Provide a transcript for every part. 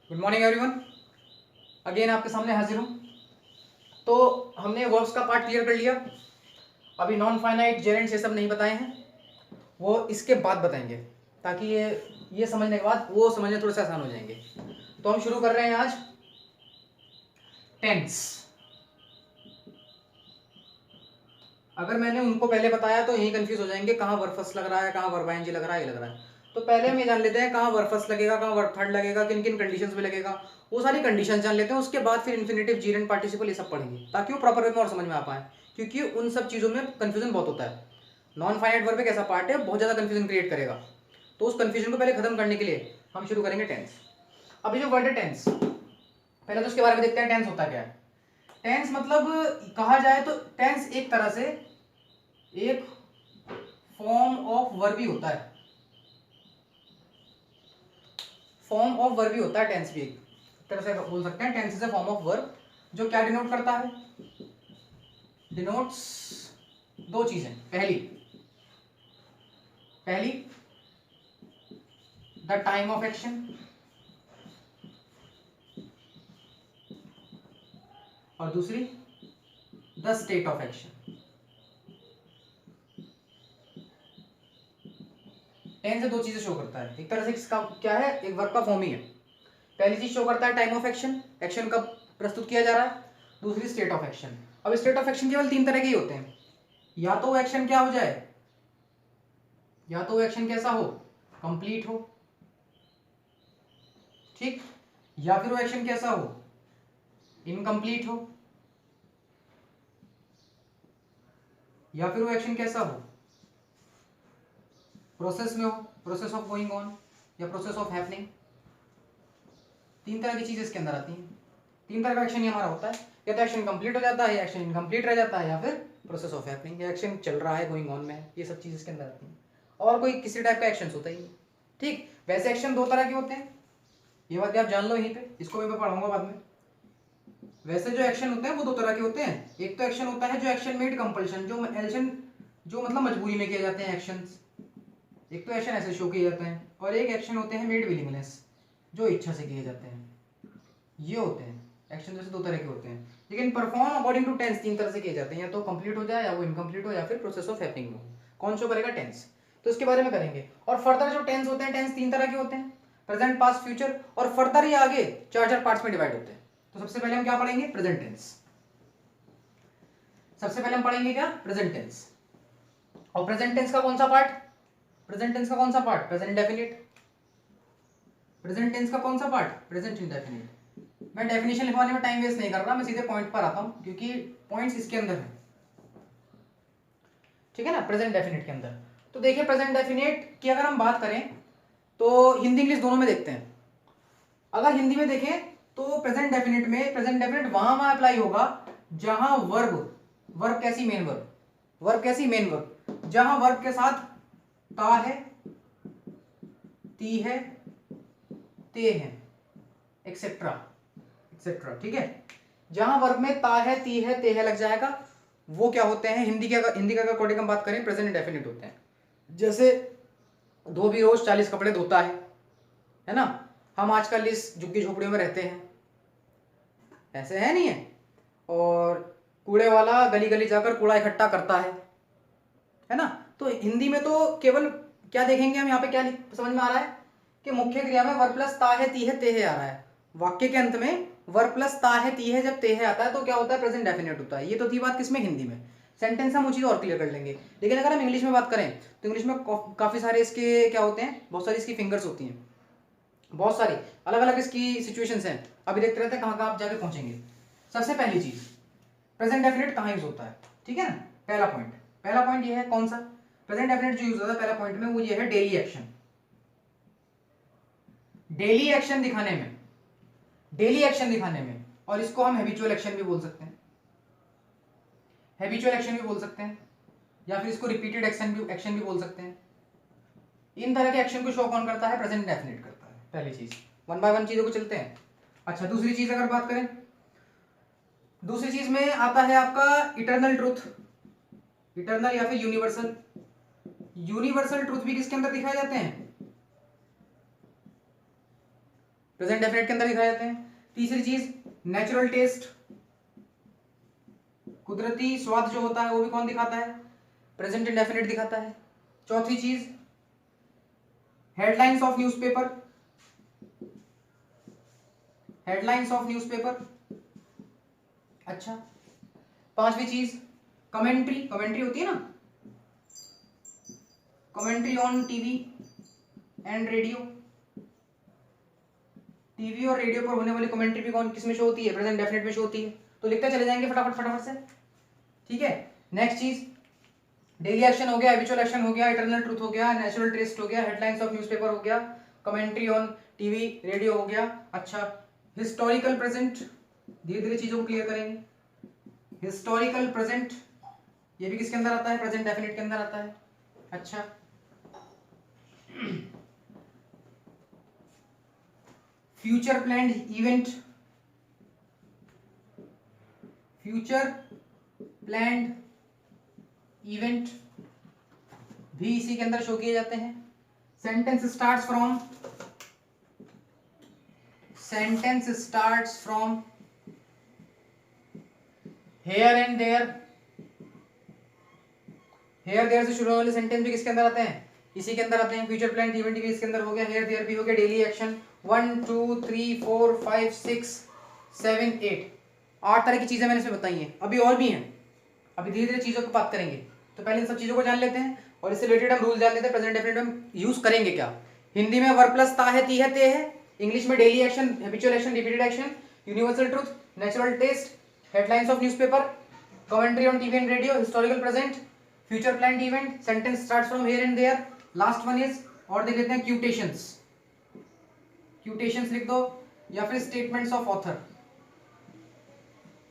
Good morning everyone, again आपके सामने हाजिर हूँ। तो हमने वर्ब्स का पार्ट क्लियर कर लिया। अभी नॉन फाइनाइट जेरेंट्स ये सब नहीं बताए हैं, वो इसके बाद बताएंगे ताकि ये समझने के बाद वो समझने थोड़े से आसान हो जाएंगे। तो हम शुरू कर रहे हैं आज टेंस। अगर मैंने उनको पहले बताया तो यही कंफ्यूज हो जाएंगे, कहाँ वर्ब फर्स्ट लग रहा है, कहाँ वर्ब आईएनजी लग रहा है, ये लग रहा है। तो पहले हम ये जान लेते हैं कहाँ वर्ब फर्स्ट लगेगा, कहाँ वर्ब थर्ड लगेगा, किन किन कंडीशंस में लगेगा, वो सारी कंडीशन जान लेते हैं। उसके बाद फिर इन्फिनेटिव, जीरेंट, पार्टिसिपल ये सब पढ़ेंगे ताकि वो प्रॉपर वे में और समझ में आ पाए, क्योंकि उन सब चीज़ों में कन्फ्यूजन बहुत होता है। नॉन फाइनाइट वर्ब एक ऐसा पार्ट है बहुत ज़्यादा कन्फ्यूजन क्रिएट करेगा। तो उस कन्फ्यूजन को पहले खत्म करने के लिए हम शुरू करेंगे टेंस। अभी जो वर्ड है टेंस, पहले तो उसके बारे में देखते हैं टेंस होता क्या है। टेंस मतलब कहा जाए तो टेंस एक तरह से एक फॉर्म ऑफ वर्ब ही होता है। फॉर्म ऑफ वर्ब ही होता है टेंस भी, एक तरह से बोल सकते हैं tense is a form of verb. जो क्या डिनोट करता है, डिनोट्स दो चीजें। पहली द टाइम ऑफ एक्शन, और दूसरी the state of action. Tense से दो चीजें शो करता है, एक तरह से इसका क्या है, एक वर्ब का फॉर्म ही है। पहली चीज शो करता है टाइम ऑफ एक्शन, एक्शन कब प्रस्तुत किया जा रहा है। दूसरी स्टेट ऑफ एक्शन। अब स्टेट ऑफ एक्शन केवल तीन तरह के ही होते हैं। या तो वो एक्शन क्या हो जाए, या तो वो एक्शन कैसा हो, कंप्लीट हो, ठीक, या फिर वो एक्शन कैसा हो, इनकम्प्लीट हो, या फिर वो एक्शन कैसा हो, प्रोसेस में हो, प्रोसेस ऑफ गोइंग ऑन या प्रोसेस ऑफ हैपनिंग। तीन तरह की चीजें इसके अंदर आती हैं। तीन तरह का एक्शन ही हमारा होता है, या तो एक्शन कंप्लीट हो जाता है, या एक्शन इनकम्प्लीट रह जाता है, या फिर प्रोसेस ऑफ हैपनिंग, या एक्शन चल रहा है, गोइंग ऑन में है। ये सब चीजें इसके अंदर आती हैं, और कोई किसी टाइप का एक्शन होता ही नहीं। ठीक, वैसे एक्शन दो तरह के होते हैं, ये बात आप जान लो यहीं पे, इसको मैं पढ़ाऊंगा बाद में। वैसे जो एक्शन होते हैं वो दो तरह के होते हैं। एक तो एक्शन होता है जो एक्शन मेड कंपल्शन, जो एक्शन जो मतलब मजबूरी में किए जाते हैं एक्शंस। एक तो एक्शन ऐसे शो किए जाते हैं, और एक एक्शन होते हैं मेड विलिंगनेस, जो इच्छा से किए जाते हैं। ये होते हैं एक्शन, जैसे दो तरह के होते हैं, लेकिन परफॉर्म अकॉर्डिंग टू टेंस तीन तरह से किए जाते हैं। या तो कंप्लीट हो जाए, या वो इनकम्प्लीट हो, या फिर प्रोसेस ऑफ हैपनिंग हो। कौन शो करेगा, टेंस। तो इसके बारे में करेंगे। और फर्दर जो टेंस होते हैं, टेंस तीन तरह के होते हैं, प्रेजेंट, पास्ट, फ्यूचर, और फर्दर ये आगे चार चार पार्ट्स में डिवाइड होते हैं। तो सबसे पहले हम क्या पढ़ेंगे, प्रेजेंट टेंस। सबसे पहले हम पढ़ेंगे क्या, प्रेजेंट टेंस। और प्रेजेंट टेंस का कौन सा पार्ट, प्रेजेंट टेंस का कौन सा part, present definite. Present tense का कौन सा पार्ट, प्रेजेंट इंडेफिनिट। मैं डेफिनेशन लिखवाने में टाइम वेस्ट नहीं कर रहा, मैं सीधे पॉइंट पर आता हूं, क्योंकि पॉइंट्स इसके अंदर है, ठीक है ना, प्रेजेंट डेफिनिट के अंदर। तो देखिए प्रेजेंट डेफिनिट की अगर हम बात करें तो हिंदी इंग्लिश दोनों में देखते हैं। अगर हिंदी में देखें तो प्रेजेंट डेफिनिट में, प्रेजेंट डेफिनिट वहां अप्लाई होगा जहां वर्ब, वर्ब कैसी, मेन वर्ब, वर्ब कैसी, मेन वर्ब, जहां वर्ब के साथ ता है, ती है, ते है, एक्सेट्रा एक्सेट्रा, ठीक है। जहां वर्ब में ता है, ती है, ते है लग जाएगा, वो क्या होते हैं, हिंदी का अकॉर्डिंग हम बात करें, प्रेजेंट इंडेफिनिट होते हैं। जैसे धोबी रोज 40 कपड़े धोता है ना। हम आजकल इस झुग्गी झोपड़ियों में रहते हैं, ऐसे है नहीं है। और कूड़े वाला गली गली जाकर कूड़ा इकट्ठा करता है ना। तो हिंदी में तो केवल क्या देखेंगे हम, यहाँ पे क्या समझ में आ रहा है कि मुख्य क्रिया में वर्ब प्लस ता है, ती है, ते है आ रहा है। वाक्य के अंत में वर्ब प्लस ता है, ती है, जब ते है आता है तो क्या होता है, प्रेजेंट डेफिनेट होता है। ये तो थी बात किसमें, हिंदी में। सेंटेंस हम वो चीज़ और क्लियर कर लेंगे। लेकिन अगर हम इंग्लिश में बात करें तो इंग्लिश में काफ़ी सारे इसके क्या होते हैं, बहुत सारी इसकी फिंगर्स होती हैं, बहुत सारी अलग अलग इसकी सिचुएशंस हैं। अभी देखते रहते हैं कहाँ कहाँ आप जाके पहुंचेंगे। सबसे पहली चीज, प्रेजेंट डेफिनेट कहाँ यूज होता है, ठीक है ना। पहला पॉइंट ये है, कौन सा प्रेजेंट डेफिनेट जो यूज होता है पहला पॉइंट में, वो ये है डेली एक्शन। डेली एक्शन दिखाने में, डेली एक्शन दिखाने में, और इसको हम हैबिचुअल एक्शन भी बोल सकते हैं, हैबिचुअल एक्शन भी बोल सकते हैं, या फिर इसको रिपीटेड एक्शन भी बोल सकते हैं। इन तरह के एक्शन को शो कौन करता है, प्रेजेंट डेफिनेट करता है। पहली चीज, वन बाय वन चीजों को चलते हैं। अच्छा, दूसरी चीज अगर बात करें, दूसरी चीज में आता है आपका इटर्नल ट्रूथ, इटर्नल या फिर यूनिवर्सल। यूनिवर्सल ट्रूथ भी किसके अंदर दिखाए जाते हैं, प्रेजेंट डेफिनेट के अंदर दिखाए जाते हैं। तीसरी चीज नेचुरल टेस्ट, कुदरती स्वाद जो होता है वो भी कौन दिखाता है, प्रेजेंट इंडेफिनिट दिखाता है। चौथी चीज headlines of newspaper, headlines of newspaper. अच्छा, पांचवी चीज कमेंट्री, कमेंट्री होती है ना, commentary on TV and radio, TV और रेडियो पर होने वाली कमेंट्री भी कौन किस में शो होती है, प्रेजेंट डेफिनेट में शो होती है। तो लिखते चले जाएंगे फटाफट फटाफट से, ठीक है। नेक्स्ट चीज डेली एक्शन हो गया, हैबिचुअल एक्शन हो गया, इटरनल ट्रूथ हो गया, नेचुरल टेस्ट हो गया, हेडलाइंस ऑफ न्यूज़पेपर हो गया, कमेंट्री ऑन टीवी रेडियो हो गया। अच्छा, हिस्टोरिकल प्रेजेंट, धीरे धीरे चीजों को क्लियर करेंगे। हिस्टोरिकल प्रेजेंट ये भी किसके अंदर आता है, प्रेजेंट डेफिनेट के अंदर आता है। अच्छा, future planned event, future planned event भी इसी के अंदर शो किए जाते हैं। Sentence starts from, sentence starts from here and there, here there से शुरू होने वाले सेंटेंस भी किसके अंदर आते हैं, इसी के अंदर आते हैं। फ्यूचर प्लान इवेंट भी इसके अंदर हो गया, हेयर देयर भी हो गया, डेली एक्शन 1 2 3 4 5 6 7 8, 8 तरह की चीजें मैंने इसमें बताई हैं, अभी और भी हैं, अभी धीरे धीरे चीजों को बात करेंगे। तो पहले इन सब चीजों को जान लेते हैं और इससे रिलेटेड हम रूल जान लेते हैं। प्रेजेंट डेफिनेट हम यूज करेंगे क्या, हिंदी में वर्ब प्लस ता है, ती है, ते है, इंग्लिश में daily action, habitual action, repeated action, universal truth, natural test, headlines of newspaper, commentary on TV and radio, historical present, future planned event, sentence starts from here and there, last one is और देख लेते हैं क्यूटेशंस, क्यूटेशंस लिख दो या फिर statements of author,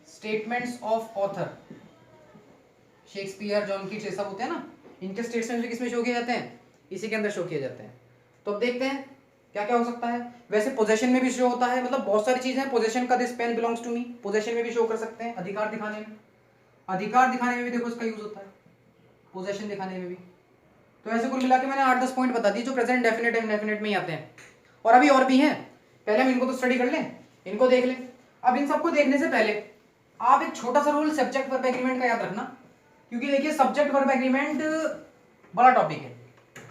statements of author, Shakespeare, John Keats, ये सब होते हैं ना, इनके स्टेटमेंट्स किसमें शो किए जाते हैं, इसी के अंदर शो किए जाते हैं। तो अब देखते हैं क्या क्या हो सकता है। वैसे पोजेशन में भी शो होता है, मतलब बहुत सारी चीजें हैं, पोजेशन का this pen belongs to me, possession में भी शो कर सकते हैं, अधिकार दिखाने में, अधिकार दिखाने में भी देखो इसका यूज होता है, पोजेशन दिखाने में भी। तो ऐसे कुल मिला के मैंने 8-10 पॉइंट बता दिए जो प्रेजेंट डेफिनेट एंड इंडेफिनिट में ही आते हैं, और अभी और भी हैं, पहले हम इनको तो स्टडी कर लें, इनको देख लें। अब इन सबको देखने से पहले आप एक छोटा सा रूल सब्जेक्ट वर्ब एग्रीमेंट का याद रखना, क्योंकि देखिए सब्जेक्ट वर्ब एग्रीमेंट बड़ा टॉपिक है,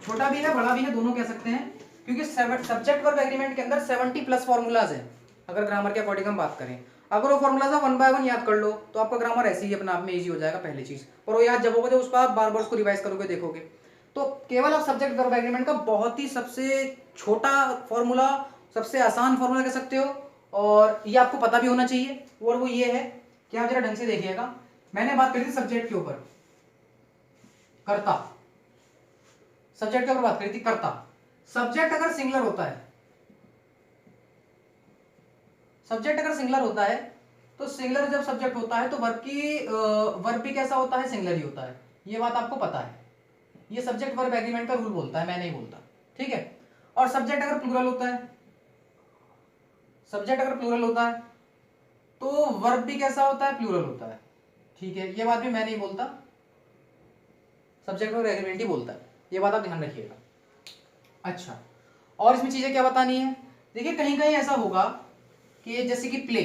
छोटा भी है बड़ा भी है दोनों कह सकते हैं, क्योंकि सब्जेक्ट वर्ब एग्रीमेंट के अंदर 70+ फॉर्मूलाज हैं। अगर ग्रामर के अकॉर्डिंग हम बात करें, अगर वो फॉर्मूलाज 1 बाय 1 याद कर लो तो आपका ग्रामर ऐसे ही अपने आप में इजी हो जाएगा पहली चीज, और वो याद जब होगा जब उसको आप बार बार उसको रिवाइज करोगे देखोगे। तो केवल आप सब्जेक्ट वर्ब एग्रीमेंट का बहुत ही सबसे छोटा फॉर्मूला, सबसे आसान फॉर्मूला कह सकते हो, और ये आपको पता भी होना चाहिए, और वो ये है कि आप जरा ढंग से देखिएगा। मैंने बात करी थी सब्जेक्ट के ऊपर, कर्ता, सब्जेक्ट के ऊपर बात करी थी कर्ता। सब्जेक्ट अगर सिंगुलर होता है, सब्जेक्ट अगर सिंगुलर होता है तो सिंगुलर जब सब्जेक्ट होता है तो वर्ब भी कैसा होता है, सिंगुलर ही होता है, ये बात आपको पता है। ये सब्जेक्ट वर्ब एग्रीमेंट का रूल बोलता है, मैं नहीं बोलता, ठीक है। और सब्जेक्ट अगर प्लूरल होता है, सब्जेक्ट अगर प्लूरल होता है तो वर्ब भी कैसा होता है, प्लूरल होता है, ठीक है। ये बात भी मैं नहीं बोलता, सब्जेक्ट वर्ब एग्रीमेंट ही बोलता है, ये बात आप ध्यान रखिएगा। अच्छा, और इसमें चीजें क्या बतानी है, देखिए कहीं कहीं ऐसा होगा कि जैसे कि प्ले,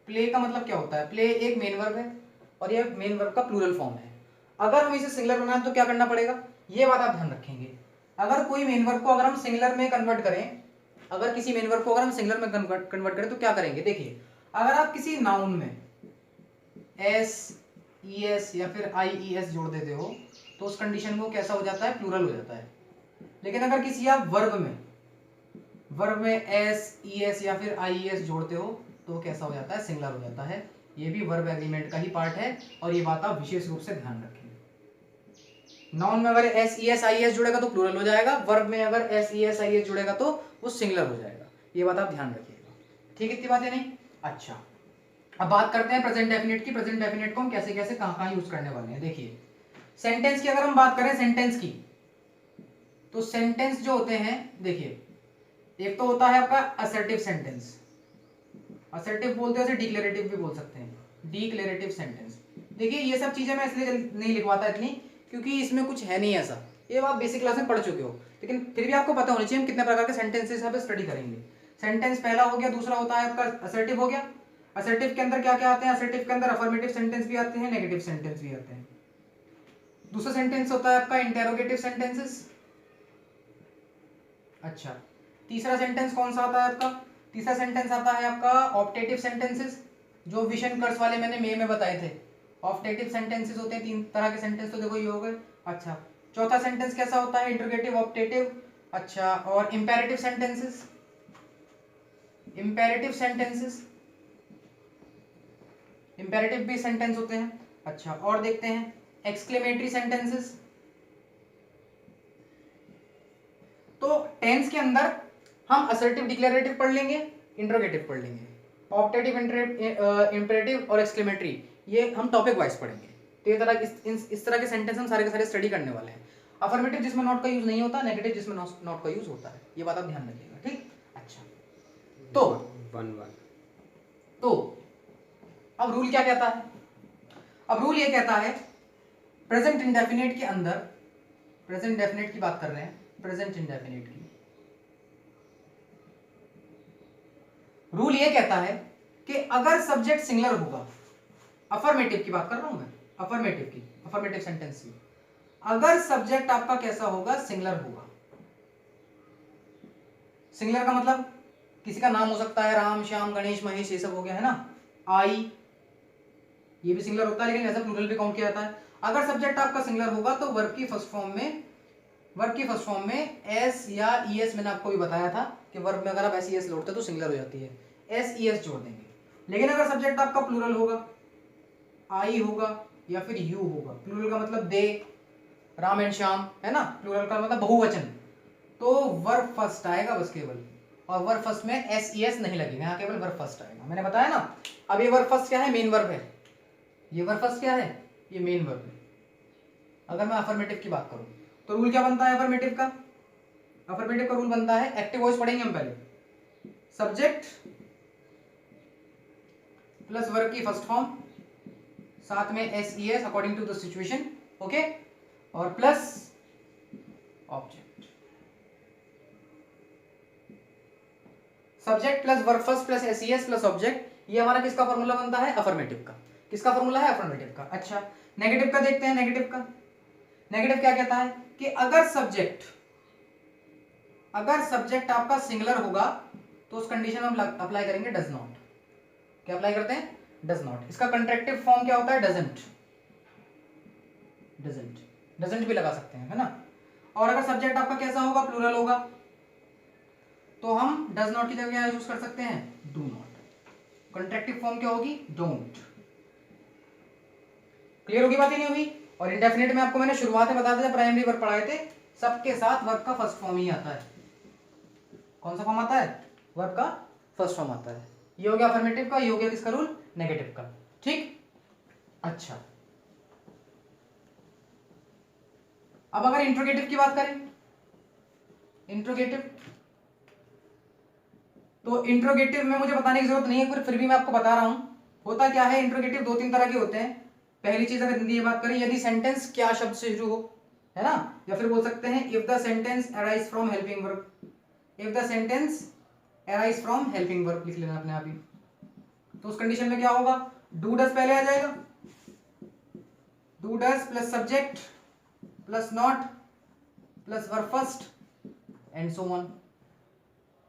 प्ले का मतलब क्या होता है, प्ले एक मेन वर्ब है और ये मेन वर्ब का प्लूरल फॉर्म है। अगर हम इसे सिंगुलर बनाएं तो क्या करना पड़ेगा, ये बात आप ध्यान रखेंगे। अगर कोई मेन वर्ब को अगर हम सिंगुलर में कन्वर्ट करें, अगर किसी मेन वर्ब को अगर हम सिंगुलर में कन्वर्ट करें तो क्या करेंगे, देखिए अगर आप किसी नाउन में SES या फिर IES जोड़ देते हो तो उस कंडीशन में वो कैसा हो जाता है, प्लूरल हो जाता है। लेकिन अगर किसी आप वर्ब में SES या फिर IES जोड़ते हो तो कैसा हो जाता है, सिंगुलर हो जाता है। ये भी वर्ब एग्रीमेंट का ही पार्ट है और ये बात आप विशेष रूप से ध्यान रखेंगे। नाउन में अगर SES IES जुड़ेगा तो प्लूरल हो जाएगा, वर्ब में अगर SES IES जुड़ेगा तो वो सिंगुलर हो जाएगा, ये बात आप ध्यान रखिएगा, ठीक है। इतनी बात है नहीं। अच्छा, अब बात करते हैं प्रेजेंट डेफिनेट की। प्रेजेंट डेफिनेट को हम कैसे कैसे कहां यूज करने वाले हैं। देखिए सेंटेंस की अगर हम बात करें, सेंटेंस की, तो सेंटेंस जो होते हैं, देखिए एक तो होता है आपका असर्टिव सेंटेंस, असर्टिव बोलते हैं, उसे डिक्लेरेटिव भी बोल सकते हैं, डिक्लेरेटिव सेंटेंस। देखिए ये सब चीजें मैं इसलिए नहीं लिखवाता इतनी, क्योंकि इसमें कुछ है नहीं ऐसा, ये आप बेसिक क्लास में पढ़ चुके हो, लेकिन फिर भी आपको पता होना चाहिए हम कितने प्रकार के सेंटेंसेस यहाँ पे स्टडी करेंगे। सेंटेंस पहला हो गया, दूसरा होता है आपका असर्टिव हो गया। असर्टिव के अंदर क्या क्या आते हैं? असर्टिव के अंदर अफर्मेटिव सेंटेंस भी आते हैं, नेगेटिव सेंटेंस भी आते हैं। दूसरा सेंटेंस होता है आपका इंटेरोगेटिव सेंटेंसेस। अच्छा, तीसरा सेंटेंस कौन सा आता है आपका? तीसरा सेंटेंस आता है आपका ऑप्टेटिव सेंटेंसेस, जो विशन कर्स वाले मैंने में बताए थे। ऑप्टेटिव सेंटेंसेस होते हैं 3 तरह के सेंटेंस, तो देखो ये हो गए। अच्छा, चौथा सेंटेंस कैसा होता है? Interrogative, optative. अच्छा, और imperative sentences, imperative sentences, imperative भी सेंटेंस होते हैं। अच्छा, और देखते हैं एक्सक्लेमेटरी सेंटेंसेस। तो टेंस के अंदर हम असर्टिव, डिक्लेरेटिव पढ़ लेंगे, इंट्रोगेटिव पढ़ लेंगे, ऑप्टेटिव, इंपेरेटिव और एक्सक्लेमेटरी, ये हम टॉपिक वाइज पढ़ेंगे। तो ये तरह इस तरह के सेंटेंस हम सारे के सारे स्टडी करने वाले हैं। अफर्मेटिव जिसमें नॉट का यूज नहीं होता, नेगेटिव जिसमें नॉट का यूज होता है, ये बात आप ध्यान रखिएगा, ठीक। अच्छा, तो अब रूल क्या कहता है? अब रूल ये कहता है प्रेजेंट इंडेफिनिट के अंदर, प्रेजेंट इंडेफिनिट की बात कर रहे हैं, प्रेजेंट इंडेफिनिट की, रूल ये कहता है कि अगर सब्जेक्ट सिंगुलर होगा, अफर्मेटिव की बात कर रहा हूं मैं, अफर्मेटिव की, अफर्मेटिव सेंटेंस की, अगर सब्जेक्ट आपका कैसा होगा? सिंगुलर होगा। सिंगुलर का मतलब किसी का नाम हो सकता है, राम, श्याम, गणेश, महेश, ये सब हो गया है ना। आई, ये भी सिंगुलर होता है, लेकिन एज अ प्लूरल भी काउंट किया जाता है। अगर सब्जेक्ट आपका सिंगुलर होगा तो वर्ब की फर्स्ट फॉर्म में एस या ईएस, मैंने आपको भी बताया था कि वर्ब में अगर आप एस ईएस जोड़ते तो सिंगुलर हो जाती है, एस ईएस जोड़ देंगे। लेकिन अगर सब्जेक्ट आपका प्लूरल होगा, आई होगा या फिर यू होगा, प्लूरल का मतलब दे, राम एंड श्याम, है ना, प्लूरल का मतलब बहुवचन, तो वर्ब फर्स्ट आएगा बस केवल, और वर्ब फर्स्ट में एस ईएस नहीं लगेगा, यहाँ केवल वर्ब फर्स्ट आएगा। मैंने बताया ना। अब ये वर्ब फर्स्ट क्या है? मेन वर्ब है। ये वर्ब फर्स्ट क्या है? ये मेन वर्ब है। अगर मैं अफर्मेटिव की बात करूं तो रूल क्या बनता है अफर्मेटिव का? अफर्मेटिव का रूल बनता है, एक्टिव वॉइस पढ़ेंगे हम पहले, सब्जेक्ट प्लस वर्ब की फर्स्ट फॉर्म, साथ में S ES according to the situation, okay, और plus object. Subject plus verb first plus S ES plus object, ये हमारा किसका फॉर्मूला बनता है? अफर्मेटिव का। किसका फॉर्मूला है? अफर्मेटिव का। अच्छा, नेगेटिव का देखते हैं। नेगेटिव का, नेगेटिव क्या कहता है कि अगर सब्जेक्ट आपका सिंगुलर होगा तो उस कंडीशन में हम अप्लाई करेंगे डज नॉट। क्या अप्लाई करते हैं? Does not. इसका कंट्रैक्टिव फॉर्म क्या होता है? डजंट। डजंट भी लगा सकते हैं, है ना। और अगर सब्जेक्ट आपका कैसा होगा? प्लूरल होगा, तो हम डज नॉट की जगह यूज कर सकते हैं डू नॉट। कंट्रैक्टिव फॉर्म क्या होगी? डोंट। क्लियर होगी बात? ही नहीं होगी। और इंडेफिनिट में आपको मैंने शुरुआत में बताया था, जब प्राइमरी वर्ब पढ़ाए थे, सबके साथ वर्ब का फर्स्ट फॉर्म ही आता है। कौन सा फॉर्म आता है? वर्ब का फर्स्ट फॉर्म आता है। ये हो गया अफर्मेटिव का, ये हो गया किसका रूल? नेगेटिव का, ठीक। अच्छा, अब अगर इंट्रोगेटिव की बात करें, इंट्रोगेटिव, तो इंट्रोगेटिव में मुझे बताने की जरूरत नहीं है, फिर भी मैं आपको बता रहा हूं। होता क्या है, इंट्रोगेटिव 2-3 तरह के होते हैं। पहली चीज, अगर हिंदी में बात करें, यदि सेंटेंस क्या शब्द से शुरू हो, है ना, या फिर बोल सकते हैं if the sentence arise from helping verb. If the sentence arise from helping verb लिख लेना अपने आप ही। तो उस कंडीशन में क्या होगा? डू डज पहले आ जाएगा, do does plus subject plus not plus verb first and so on.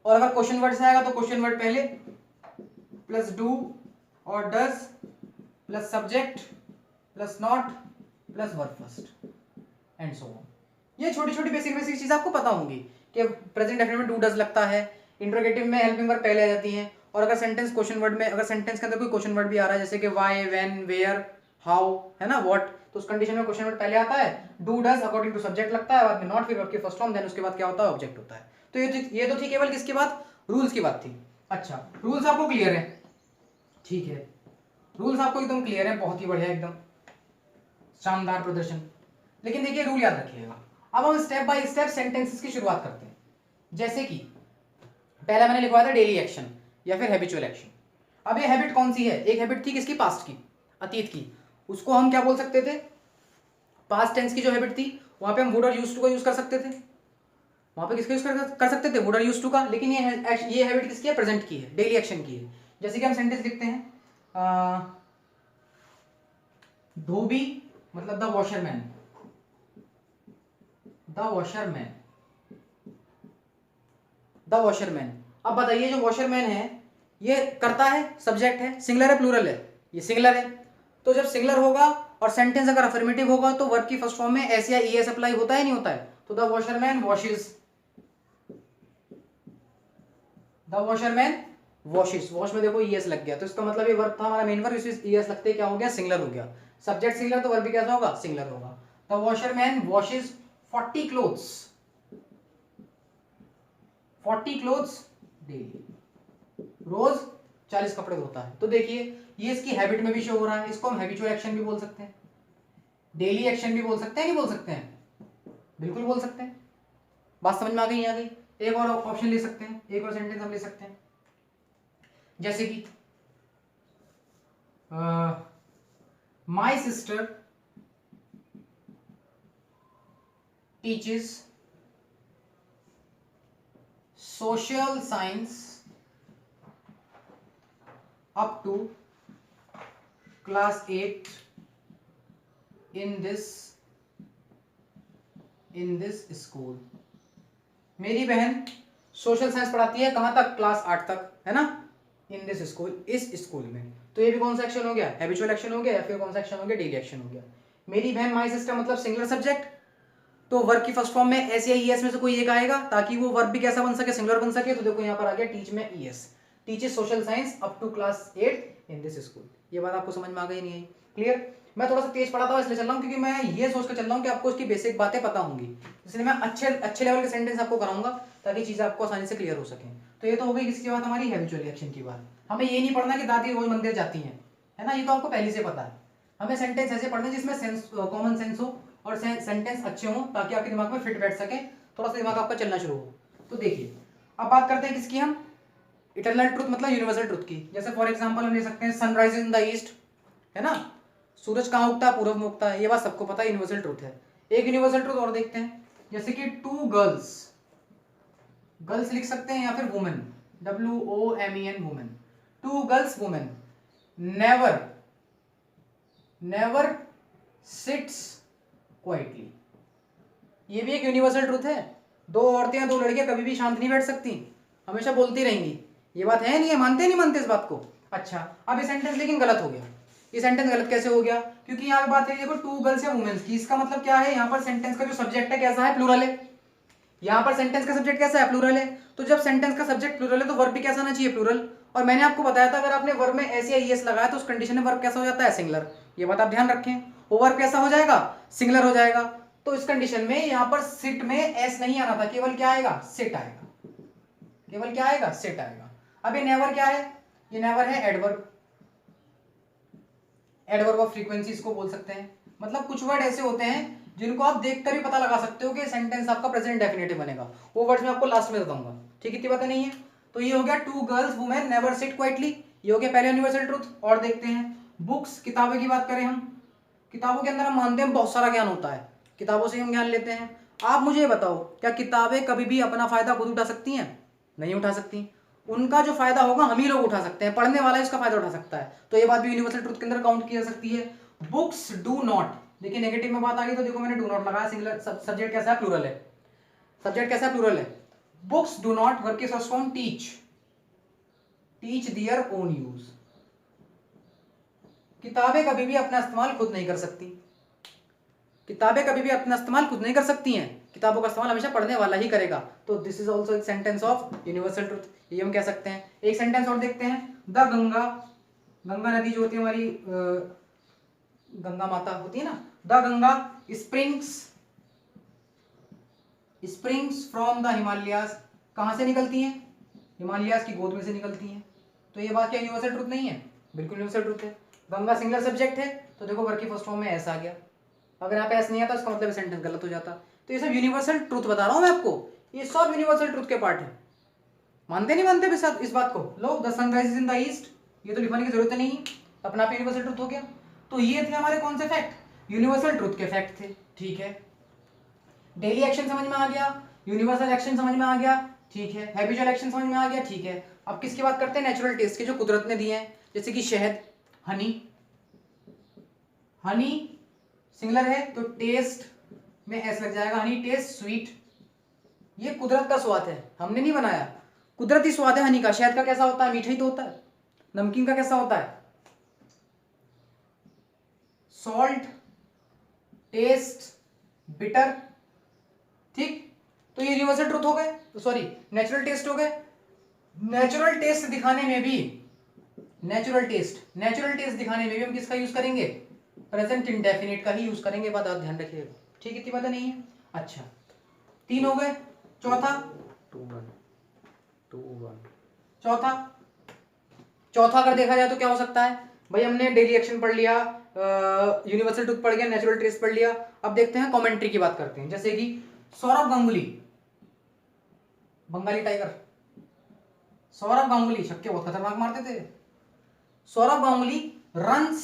और अगर क्वेश्चन वर्ड से आएगा तो क्वेश्चन वर्ड पहले प्लस डू और does plus subject plus not plus verb first and so on. ये छोटी छोटी बेसिक चीज आपको पता होंगी कि प्रेजेंट डेफिनेट में डू डज लगता है, इंट्रोगेटिव में हेल्पिंग वर्ब पहले आ जाती है, और अगर सेंटेंस क्वेश्चन वर्ड में, अगर सेंटेंस के अंदर कोई क्वेश्चन वर्ड भी आ रहा है जैसे कि व्हाई, व्हेन, वेयर, हाउ, है ना, व्हाट, तो उस कंडीशन में क्वेश्चन वर्ड पहले आता है, do does according to subject लगता है, बाद में नॉट, फिर वर्ब की फर्स्ट फॉर्म, देन उसके बाद क्या होता है? ऑब्जेक्ट होता है। तो ये तो थी केवल किसकी बात? रूल्स की बात थी। अच्छा, रूल्स आपको क्लियर है? ठीक है, रूल्स आपको एकदम क्लियर है, बहुत ही बढ़िया, एकदम शानदार प्रदर्शन। लेकिन देखिए, रूल याद रखिएगा। अब हम स्टेप बाय स्टेप सेंटेंसेस की शुरुआत करते हैं। जैसे कि पहला मैंने लिखवाया था डेली एक्शन या फिर हैबिचुअल एक्शन। अब ये हैबिट कौन सी है? एक हैबिट थी किसकी? पास्ट की, अतीत की। उसको हम क्या बोल सकते थे? पास्ट टेंस की जो हैबिट थी, वहां पे हम वुड और यूज्ड टू को यूज कर सकते थे। वहां पे किसका यूज कर सकते थे, वुड आर यूज्ड टू का, लेकिन ये हैबिट किसकी है, प्रेजेंट की है, डेली एक्शन की है। जैसे कि हम सेंटेंस लिखते हैं धोबी मतलब the washerman, the washerman, the washerman. अब बताइए जो वॉशरमैन है ये करता है, सब्जेक्ट है, सिंगुलर है प्लूरल है, ये सिंगुलर है। तो जब सिंगुलर होगा और सेंटेंस अगर अफर्मेटिव होगा तो वर्ब की फर्स्ट फॉर्म में एस या ईएस अप्लाई होता है नहीं होता है। तो the washerman washes, the washerman washes, wash में देखो ईएस लग गया, तो इसका मतलब ये वर्ब था हमारा मेन वर्ब, इसमें ईएस लगते क्या हो गया, सिंगुलर हो गया। सब्जेक्ट सिंगुलर तो वर्ब भी कैसा होगा, सिंगुलर होगा। The washerman washes 40 clothes, 40 clothes daily, रोज 40 कपड़े धोता है। तो देखिए ये इसकी हैबिट में भी शो हो रहा है, इसको हम हैबिचुअल एक्शन भी बोल सकते हैं, डेली एक्शन भी बोल सकते हैं, नहीं बोल सकते हैं, बिल्कुल बोल सकते हैं। बात समझ में आ गई, आ गई। एक और ऑप्शन ले सकते हैं, एक और सेंटेंस हम ले सकते हैं, जैसे कि my sister teaches social science up to class 8 in this school। मेरी बहन सोशल साइंस पढ़ाती है कहां तक, क्लास 8 तक, है ना, इन दिस स्कूल, इस स्कूल में। तो ये भी कौन सा एक्शन हो गया, हैबिचुअल एक्शन हो गया, या फिर कौन सा एक्शन हो गया, डेली एक्शन हो गया। मेरी बहन माई सिस्टर मतलब सिंगुलर सब्जेक्ट, तो वर्ब की फर्स्ट फॉर्म में एस या ईएस में से कोई एक आएगा ताकि वो वर्ब भी कैसा बन सके, सिंगुलर बन सके। तो देखो यहाँ पर आ गया टीच में es, teaches social science up to class 8 in this school. ये बात आपको समझ में आ गई नहीं आई, क्लियर। मैं थोड़ा सा तेज पढ़ाता हूँ इसलिए चल रहा हूँ क्योंकि मैं ये सोच कर चल रहा हूँ कि आपको उसकी बेसिक बातें पता होंगी, इसलिए मैं अच्छे लेवल के सेंटेंस आपको कराऊंगा ताकि चीजें आपको आसानी से क्लियर हो सकें। तो ये तो हो गई किसकी बात, हमारी हैबिचुअल एक्शन की बात। हमें ये नहीं पढ़ना कि दादी रोज मंदिर जाती हैं, है ना, ये तो आपको पहले से पता है। हमें सेंटेंस ऐसे पढ़ने जिसमें कॉमन सेंस हो और सेंटेंस अच्छे हो ताकि आपके दिमाग में फिट बैठ सके, थोड़ा सा दिमाग आपका चलना शुरू हो। तो देखिए अब बात करते हैं किसकी, हम इटरनल ट्रुथ मतलब यूनिवर्सल ट्रुथ की। जैसे फॉर एग्जांपल हम ले सकते हैं सनराइज इन द ईस्ट, है ना, सूरज कहाँ उगता है, पूर्व में उगता है, ये बात सबको पता है, यूनिवर्सल ट्रुथ है। एक यूनिवर्सल ट्रुथ और देखते हैं, जैसे कि टू गर्ल्स, गर्ल्स लिख सकते हैं या फिर women, WOMEN women, two girls women never sits quietly, ये भी एक यूनिवर्सल ट्रुथ है। दो औरतें या दो लड़कियां कभी भी शांत नहीं बैठ सकती, हमेशा बोलती रहेंगी। ये बात है नहीं है, मानते नहीं मानते इस बात को। अच्छा अब ये सेंटेंस लेकिन गलत हो गया, ये सेंटेंस गलत कैसे हो गया, क्योंकि यहाँ पे बात है देखो टू गर्ल्स या वुमेन्स की, इसका मतलब क्या है, यहाँ पर सेंटेंस का जो सब्जेक्ट है कैसा है, प्लूरल है। यहाँ पर सेंटेंस का सब्जेक्ट कैसा है, प्लूरल है। तो जब सेंटेंस का सब्जेक्ट प्लूरल है तो वर्ब भी कैसा आना चाहिए, प्लूरल। और मैंने आपको बताया था अगर आपने वर्ब में एस या ईएस लगाया तो उस कंडीशन में वर्ब कैसा हो जाता है, सिंगुलर। ये बात आप ध्यान रखें, वो वर्ब कैसा हो जाएगा, सिंगुलर हो जाएगा। तो इस कंडीशन में यहाँ पर सिट में एस नहीं आना था, केवल क्या आएगा, सिट आएगा, केवल क्या आएगा, सिट आएगा। अब ये नेवर क्या है, ये नेवर है एडवर्ब, एडवर्ब ऑफ फ्रीक्वेंसी इसको बोल सकते हैं। मतलब कुछ वर्ड ऐसे होते हैं जिनको आप देखकर भी पता लगा सकते हो कि सेंटेंस आपका प्रेजेंट डेफिनेटिव बनेगा, वो वर्ड्स मैं आपको लास्ट में बताऊंगा, ठीक है, इतनी बातें नहीं है। तो ये हो गया two girls women never sit quietly, ये हो गया पहले यूनिवर्सल ट्रुथ। और देखते हैं बुक्स, किताबें की बात करें हम, किताबों के अंदर हम मानते हैं बहुत सारा ज्ञान होता है, किताबों से हम ज्ञान लेते हैं। आप मुझे बताओ क्या किताबें कभी भी अपना फायदा खुद उठा सकती हैं, नहीं उठा सकती। उनका जो फायदा होगा हम ही लोग उठा सकते हैं, पढ़ने वाला इसका फायदा उठा सकता है। तो ये बात भी यूनिवर्सल ट्रुथ के अंदर काउंट की जा सकती है। बुक्स डू नॉट, देखिए नेगेटिव में बात आ गई तो देखो मैंने डू नॉट लगाया, सिंगुलर, सब्जेक्ट कैसा है, प्लूरल है, सब्जेक्ट कैसा है, प्लूरल है। बुक्स डू नॉट, वर्ब की first form teach, teach their own use. किताबें कभी भी अपना इस्तेमाल खुद नहीं कर सकती, किताबें कभी भी अपना इस्तेमाल खुद नहीं कर सकती हैं, किताबों का इस्तेमाल हमेशा पढ़ने वाला ही करेगा। तो दिस इज ऑल्सो एक सेंटेंस ऑफ यूनिवर्सल ट्रुथ, ये हम कह सकते हैं। एक सेंटेंस और देखते हैं, द गंगा, गंगा नदी जो होती है हमारी, गंगा माता होती है ना, the Ganga springs from the Himalayas, कहां से निकलती हैं, हिमालयाज की गोद में से निकलती हैं। तो ये बात क्या यूनिवर्सल ट्रुथ नहीं है, बिल्कुल यूनिवर्सल ट्रुथ है। गंगा सिंगुलर सब्जेक्ट है तो देखो वर्ब की फर्स्ट फॉर्म में ऐसा आ गया, अगर यहाँ पे ऐसा नहीं आता इसका मतलब सेंटेंस गलत हो जाता। तो ये सब यूनिवर्सल ट्रुथ बता रहा हूं मैं आपको, ये सब यूनिवर्सल ट्रुथ के पार्ट है। मानते नहीं मानते इस बात को, लो the sun rise in the east, ये तो लिखवाने की जरूरत नहीं, अपना आप यूनिवर्सल ट्रुथ हो गया। तो ये थे हमारे कौन से फैक्ट, यूनिवर्सल ट्रुथ के फैक्ट थे, ठीक है। डेली एक्शन समझ में आ गया, यूनिवर्सल एक्शन समझ में आ गया, ठीक है। हैबिचुअल एक्शन समझ में आ गया, ठीक है। अब किसकी बात करते हैं? नेचुरल टेस्ट के, जो कुदरत ने दिए हैं, जैसे कि शहद, हनी। हनी सिंगुलर है तो टेस्ट में एस लग जाएगा, हनी टेस्ट स्वीट। ये कुदरत का स्वाद है, हमने नहीं बनाया, कुदरती स्वाद है हनी का। शहद का कैसा होता है? मीठा ही तो होता है। नमकीन का कैसा होता है? सॉल्ट, टेस्ट, बिटर, ठीक। तो ये यूनिवर्सल ट्रूथ हो गए, सॉरी नेचुरल टेस्ट हो गए। नेचुरल टेस्ट दिखाने में भी, नेचुरल टेस्ट दिखाने में भी हम किसका यूज करेंगे? प्रेजेंट इंडेफिनिट का ही यूज करेंगे, बात आप ध्यान रखिएगा, ठीक। इतनी बात नहीं है। अच्छा, 3 हो गए। चौथा, चौथा अगर देखा जाए तो क्या हो सकता है भाई? हमने डेली एक्शन पढ़ लिया, यूनिवर्सल ट्रूथ पढ़ गया, नेचुरल टेस्ट पढ़ लिया। अब देखते हैं कमेंट्री की बात करते हैं। जैसे कि सौरभ गांगुली, बंगाली टाइगर, सौरभ गांगुली छक्के बहुत खतरनाक मारते थे। Saurabh Ganguly runs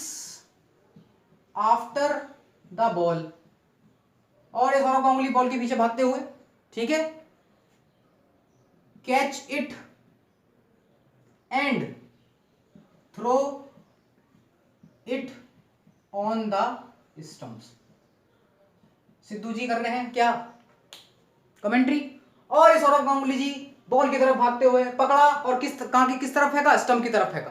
after the ball, और ये सौरभ गांगुली बॉल के पीछे भागते हुए, ठीक है, catch it and throw it on the stumps. Sidhu ji कर रहे हैं क्या? कमेंट्री। और ये सौरभ गांगुली जी बॉल की तरफ भागते हुए पकड़ा और किस तरफ फेंका? स्टंप की तरफ फेंका।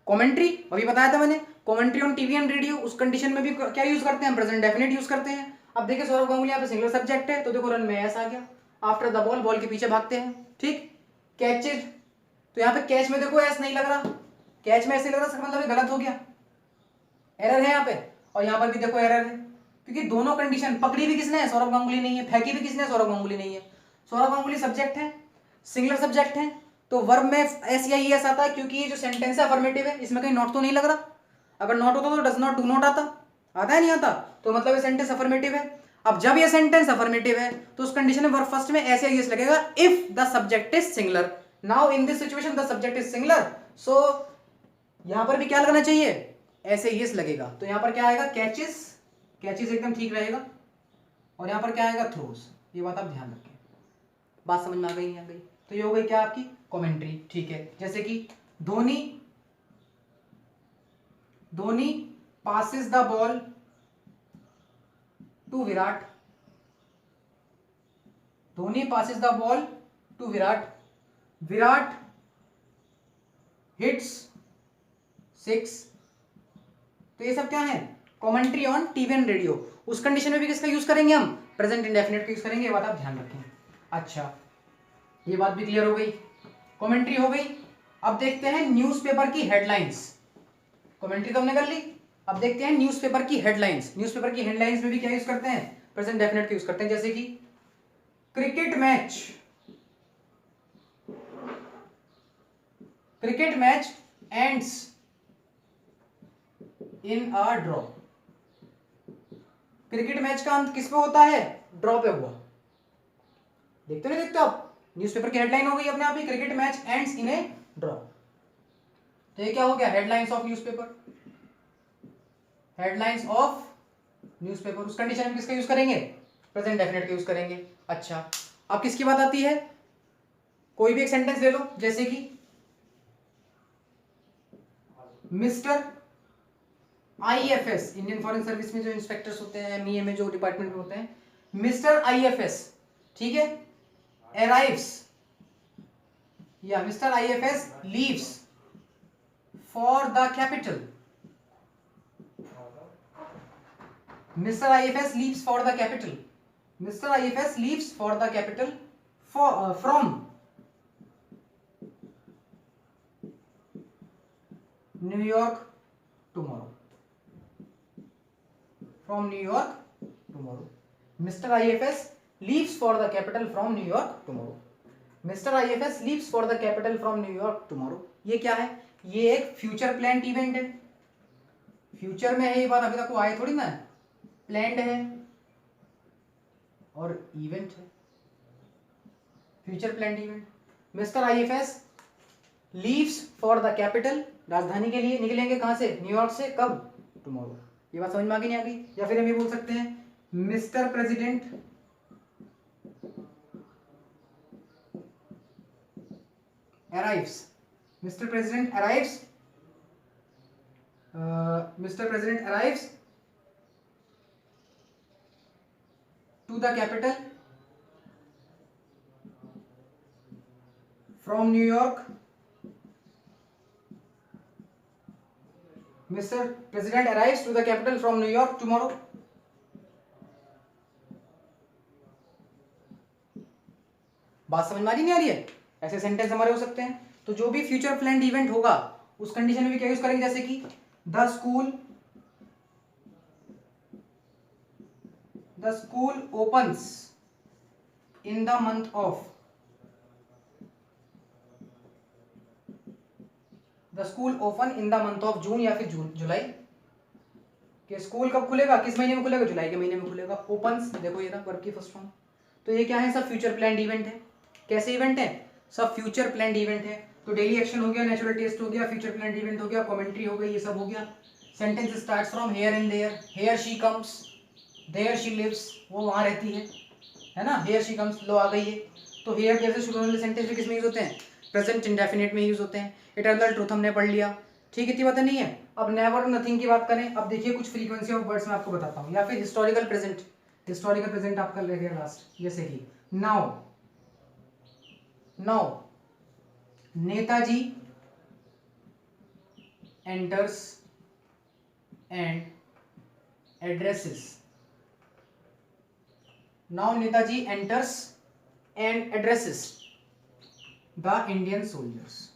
कमेंट्री अभी बताया था मैंने, commentary on TV and radio, उस कंडीशन में भी क्या यूज करते हैं? प्रेजेंट डेफिनेट यूज करते हैं। अब देखिए सौरभ गांगुली यहाँ पे सिंगुलर सब्जेक्ट है, तो देखो रन में ऐसा आ गया, आफ्टर द बॉल, बॉल के पीछे भागते हैं, ठीक। कैचेज, तो यहाँ पे कैच में देखो एस नहीं लग रहा, कैच में ऐसे लग रहा, मतलब गलत हो गया, एरर है यहाँ पे। और यहाँ पर भी देखो एरर है, क्योंकि दोनों कंडीशन, पकड़ी भी किसने है? सौरभ गांगुली नहीं है, फेंकी भी किसने? सौरभ गांगुली नहीं है। सौरभ गांगुली सब्जेक्ट है, सिंगुलर सब्जेक्ट है, तो वर्ब में एस या ई एस आता है, क्योंकि ये जो सेंटेंस है अफर्मेटिव है, इसमें कहीं नॉट तो नहीं लग रहा। अगर नॉट होता तो डज नॉट, डू नॉट आता है नहीं आता, तो मतलब ये सेंटेंस अफर्मेटिव है। अब जब ये सेंटेंस अफर्मेटिव है तो उस कंडीशन में वर्ब फर्स्ट में एस या ई एस लगेगा, if the subject is singular. Now in this situation the subject is singular, so यहां पर भी क्या लगना चाहिए? ऐसे यस लगेगा। तो यहां पर क्या आएगा? कैचेस, कैचेस एकदम ठीक रहेगा। और यहां पर क्या आएगा? थ्रोस। ये बात आप ध्यान रखें, बात समझ में आ गई नहीं आ गई? तो ये हो गई क्या आपकी? कमेंट्री, ठीक है। जैसे कि Dhoni passes the ball to Virat, Dhoni passes the ball to Virat, Virat hits 6। तो ये सब क्या है? Commentary on TV and radio. उस कंडीशन में भी किसका यूज करेंगे हम? प्रेजेंट इंडेफिनिट का यूज करेंगे, ये बात आप ध्यान रखें। अच्छा, ये बात भी क्लियर हो गई, कमेंट्री हो गई। अब देखते हैं न्यूज़पेपर की हेडलाइंस। कमेंट्री तो हमने कर ली, अब देखते हैं न्यूज़पेपर की हेडलाइंस। न्यूज़पेपर की हेडलाइंस में भी क्या यूज करते हैं? प्रेजेंट डेफिनेट का यूज करते हैं। जैसे कि cricket match ends in a draw. Cricket match का अंत किस पे होता है? ड्रॉ पे हुआ। देखते नहीं देखते आप? न्यूज़पेपर की हेडलाइन हो गई अपने आप ही, cricket match ends in a draw. तो ये क्या हो गया? Headlines of newspaper, headlines of newspaper. उस कंडीशन में किसका यूज करेंगे? प्रेजेंट डेफिनेट का यूज करेंगे। अच्छा, अब किसकी बात आती है? कोई भी एक सेंटेंस ले लो, जैसे कि mister IFS, Indian foreign service में जो इंस्पेक्टर्स होते हैं, ME में जो डिपार्टमेंट में होते हैं, मिस्टर IFS, ठीक है, अराइव्स, या mister IFS leaves for the capital, mister IFS leaves for the capital, mister IFS leaves for the capital from New York tomorrow, from New York tomorrow. Mr. IFS leaves for the capital from New York tomorrow. Mr. IFS leaves for the capital from New York tomorrow. ये क्या है? ये एक future planned event है, future में है ये बात, अभी तक वो आए थोड़ी ना, प्लान्ड है और इवेंट है, future planned event. Mister IFS leaves for the capital, राजधानी के लिए निकलेंगे कहां से? न्यूयॉर्क से। कब? टुमारो। ये बात समझ में आ गई नहीं आ गई? या फिर हम ये बोल सकते हैं mister president arrives, Mr. President arrives, Mr. President arrives to the capital from New York. Mr. President arrives to the capital from New York tomorrow. बात समझ में आ रही नहीं आ रही है? ऐसे सेंटेंस हमारे हो सकते हैं। तो जो भी फ्यूचर प्लान्ड इवेंट होगा उस कंडीशन में भी क्या यूज करेंगे, जैसे कि the school opens in the month of, the school open in the month of June या फिर जुलाई। कि स्कूल कब खुलेगा, किस महीने में खुलेगा, जुलाई के महीने में खुलेगा। ओपन्स देखो ये था वर्ब की फर्स्ट फॉर्म। तो ये क्या है, सब फ्यूचर प्लान्ड इवेंट है। कैसे इवेंट है, सब फ्यूचर प्लान्ड इवेंट है। तो डेली एक्शन हो गया, नेचुरल टेस्ट हो गया, फ्यूचर प्लान्ड इवेंट हो गया, कमेंट्री हो गई, ये सब हो गया। Sentence starts from here and there, here she comes, there she lives, वो वहां रहती है ना, हियर शी कम्स, लो आ गई है। तो हियर जैसे शुरू होने वाले सेंटेंस भी किसमें यूज होते हैं, प्रेजेंट इंडेफिनिट में यूज होते हैं। इटर्नल ट्रूथ हमने पढ़ लिया, ठीक, इतनी बातें नहीं है। अब नेवर नथिंग की बात करें, अब देखिए कुछ फ्रीक्वेंसी ऑफ वर्ड्स मैं आपको बताता हूँ, या फिर हिस्टोरिकल प्रेजेंट, हिस्टोरिकल प्रेजेंट आपका रह गया लास्ट। जैसे कि now, Netaji enters and addresses, now Netaji enters and addresses the Indian soldiers,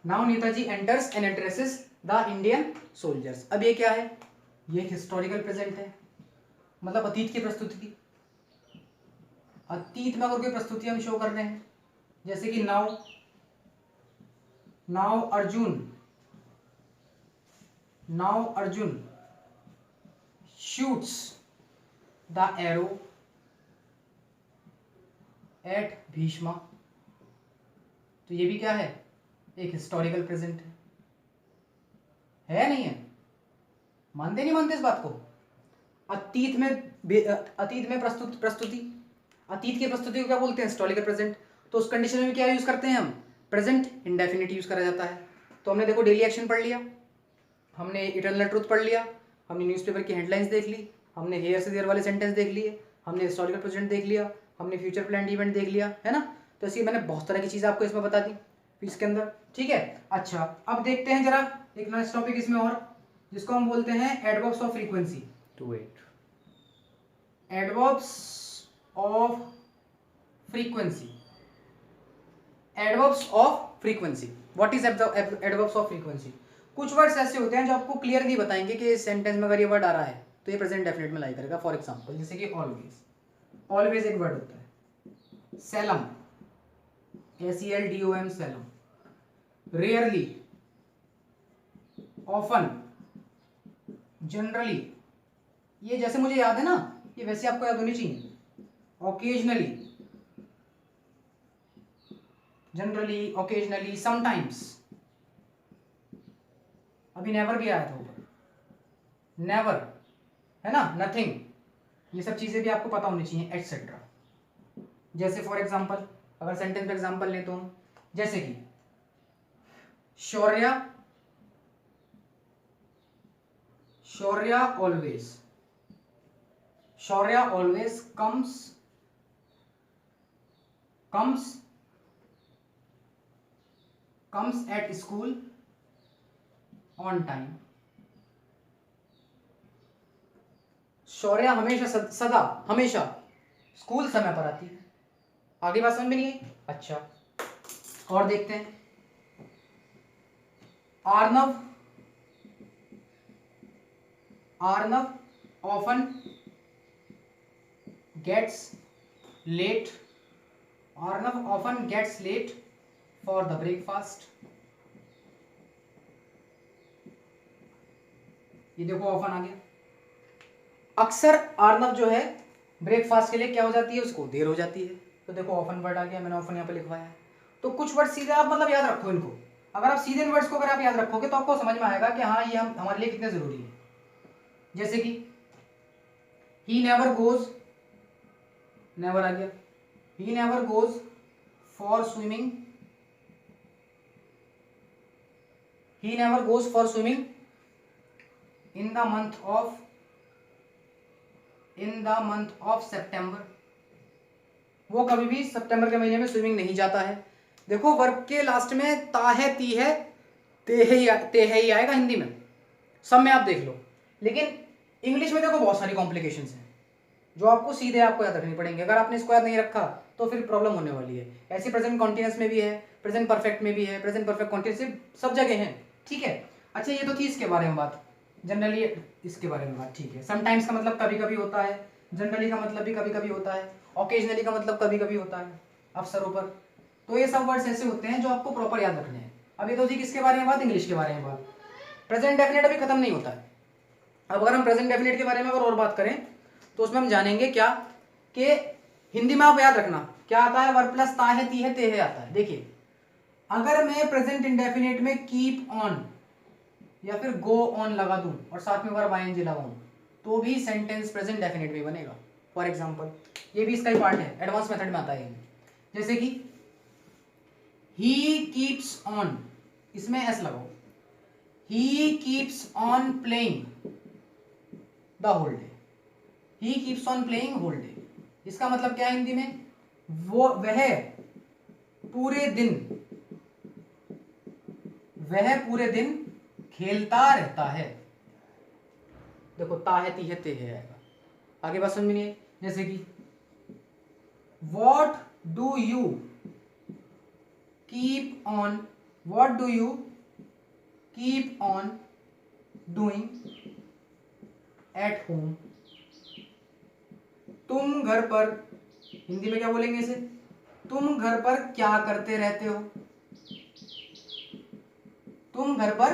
now Netaji enters and addresses the Indian soldiers। अब ये क्या है, ये हिस्टोरिकल प्रेजेंट है, मतलब अतीत की प्रस्तुति थी। अतीत में अगर कोई प्रस्तुति हम शो कर रहे हैं, जैसे कि now Arjun shoots the arrow at Bhishma, तो ये भी क्या है, एक हिस्टोरिकल प्रेजेंट है नहीं है? मानते नहीं मानते इस बात को? अतीत में प्रस्तुति, अतीत की प्रस्तुति को क्या बोलते हैं, हिस्टोरिकल प्रेजेंट। तो उस कंडीशन में क्या यूज करते हैं हम, प्रेजेंट इंडेफिनिट यूज करा जाता है। तो हमने देखो डेली एक्शन पढ़ लिया, हमने इटर्नल ट्रूथ पढ़ लिया, हमने न्यूज़पेपर की हेडलाइंस देख ली, हमने हेयर से देयर वाले सेंटेंस देख लिए, हमने हिस्टोरिकल प्रेजेंट देख लिया, हमने फ्यूचर प्लान्ड इवेंट देख लिया, है ना। तो इसलिए मैंने बहुत तरह की चीज़ आपको इसमें बता दी इसके अंदर, ठीक है। अच्छा, अब देखते हैं जरा एक नेक्स्ट टॉपिक इसमें और, जिसको हम बोलते हैं adverbs of frequency. Adverbs of frequency, adverbs of frequency, what is adverbs of frequency. कुछ वर्ड्स ऐसे होते हैं जो आपको क्लियरली बताएंगे कि इस सेंटेंस में अगर ये वर्ड आ रहा है तो ये प्रेजेंट डेफिनेट में लाई करेगा। फॉर एग्जांपल जैसे कि ऑलवेज एक वर्ड होता है, Salem, SELDOM, Salem, rarely, often, generally, ये जैसे मुझे याद है ना, ये वैसे आपको याद होनी चाहिए। ओकेजनली, जनरली, ओकेजनली, समटाइम्स, अभी नेवर भी आया था ऊपर, नेवर, है ना, नथिंग, ये सब चीजें भी आपको पता होनी चाहिए, एटसेट्रा। जैसे फॉर एग्जांपल अगर सेंटेंस एग्जांपल लें तो हम, जैसे कि Shaurya always comes at school on time. Shaurya सदा हमेशा स्कूल समय पर आती है। आगे बात समझ में नहीं आई? अच्छा, और देखते हैं, Arnav often gets late for the breakfast. ये देखो ऑफन आ गया। अक्सर आर्नव जो है ब्रेकफास्ट के लिए क्या हो जाती है, उसको देर हो जाती है। तो देखो ऑफन वर्ड आ गया, मैंने ऑफन यहाँ पे लिखवाया है। तो कुछ वर्ड सीधे आप मतलब याद रखो इनको, अगर आप सीधे इन वर्ड्स को अगर आप याद रखोगे तो आपको समझ में आएगा कि हाँ ये हमारे लिए कितने जरूरी है। जैसे कि ही नेवर गोज, नेवर आ गया, he never goes for swimming, he never goes for swimming in the month of September, वो कभी भी सितंबर के महीने में स्विमिंग नहीं जाता है। देखो वर्ब के लास्ट में ता है, ती है, ते है ही आएगा हिंदी में, सब में आप देख लो। लेकिन इंग्लिश में देखो बहुत सारी कॉम्प्लिकेशंस हैं जो आपको सीधे आपको याद रखनी पड़ेंगी। अगर आपने इसको याद नहीं रखा तो फिर प्रॉब्लम होने वाली है। ऐसे प्रेजेंट कॉन्टिन्यूअस में भी है, प्रेजेंट परफेक्ट में भी है, प्रेजेंट परफेक्ट कॉन्टिन्यूअस सब जगह है, ठीक है। अच्छा ये तो थी इसके बारे में बात, जनरली इसके बारे में बात, ठीक है। समटाइम्स का मतलब कभी कभी होता है, जनरली का मतलब भी कभी कभी होता है, ओकेजनली का मतलब कभी कभी होता है अवसरों पर। तो ये सब वर्ड्स ऐसे होते हैं जो आपको प्रॉपर याद रखने हैं। अब ये तो थी किसके बारे में बात, इंग्लिश के बारे में बात। प्रेजेंट डेफिनेट अभी खत्म नहीं होता है। अब अगर हम प्रेजेंट डेफिनेट के बारे में अगर और बात करें तो उसमें हम जानेंगे क्या कि हिंदी में आप याद रखना क्या आता है, वर्ब प्लस ता है, ती है, ते है आता है। देखिए अगर मैं प्रेजेंट इंडेफिनिट में कीप ऑन या फिर गो ऑन लगा दूं और साथ में वर्ब आईएनजी लगाऊं तो भी सेंटेंस प्रेजेंट डेफिनेट में बनेगा। फॉर एग्जांपल ये भी इसका ही पार्ट है, एडवांस मेथड में आता है। जैसे कि ही कीप्स ऑन, इसमें एस लगाओ, he keeps on playing the whole day, he keeps on playing whole day. इसका मतलब क्या है हिंदी में, वह पूरे दिन खेलता रहता है। देखो ता है, ती है, ते है आएगा। आगे बात समझ में नहीं है। जैसे कि what do you keep on doing at home, तुम घर पर, हिंदी में क्या बोलेंगे इसे, तुम घर पर क्या करते रहते हो, तुम घर पर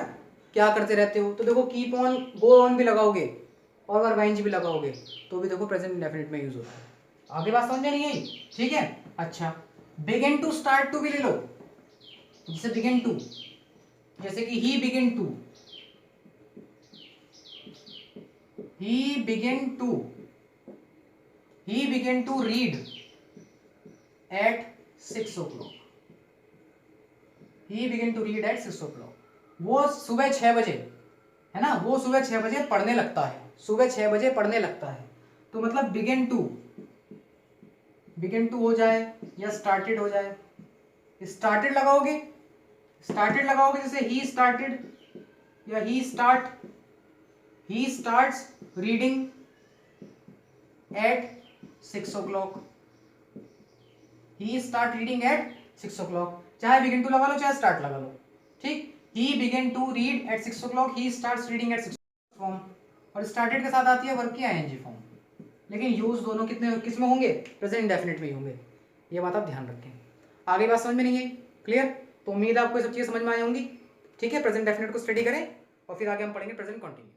क्या करते रहते हो। तो देखो कीप ऑन, गो ऑन भी लगाओगे और वर्ब आईएनजी भी लगाओगे तो भी देखो प्रेजेंट इंडेफिनिट में यूज होता है। आगे बात समझ में नहीं आई, ठीक है। अच्छा बिगिन टू, स्टार्ट टू भी ले लो, जैसे बिगिन टू, जैसे कि he begin to read at 6 o'clock, he begin to read at 6 o'clock। वो सुबह 6 बजे, है ना, वो सुबह 6 बजे पढ़ने लगता है, सुबह 6 बजे पढ़ने लगता है। तो मतलब बिगिन टू हो जाए या स्टार्टेड हो जाए, स्टार्टेड लगाओगे जैसे ही स्टार्टेड या he starts reading at 6 o'clock, he start reading at 6 o'clock। चाहे बिगिन टू लगा लो चाहे स्टार्ट लगा लो, ठीक। He begin to read at 6 o'clock, he starts reading at 6 form, और स्टार्टेड के साथ आती है वर्ब की आईएनजी फॉर्म। लेकिन यूज दोनों किस में होंगे, प्रेजेंट इंडेफिनिट में ही होंगे। ये बात आप ध्यान रखें। आगे बात समझ में नहीं आई, क्लियर। तो उम्मीद है आपको ये सब चीजें समझ में आई होंगी, ठीक है। प्रेजेंट इंडेफिनिट को स्टडी करें और फिर आगे हम पढ़ेंगे प्रेजेंट कंटिन्यूअस।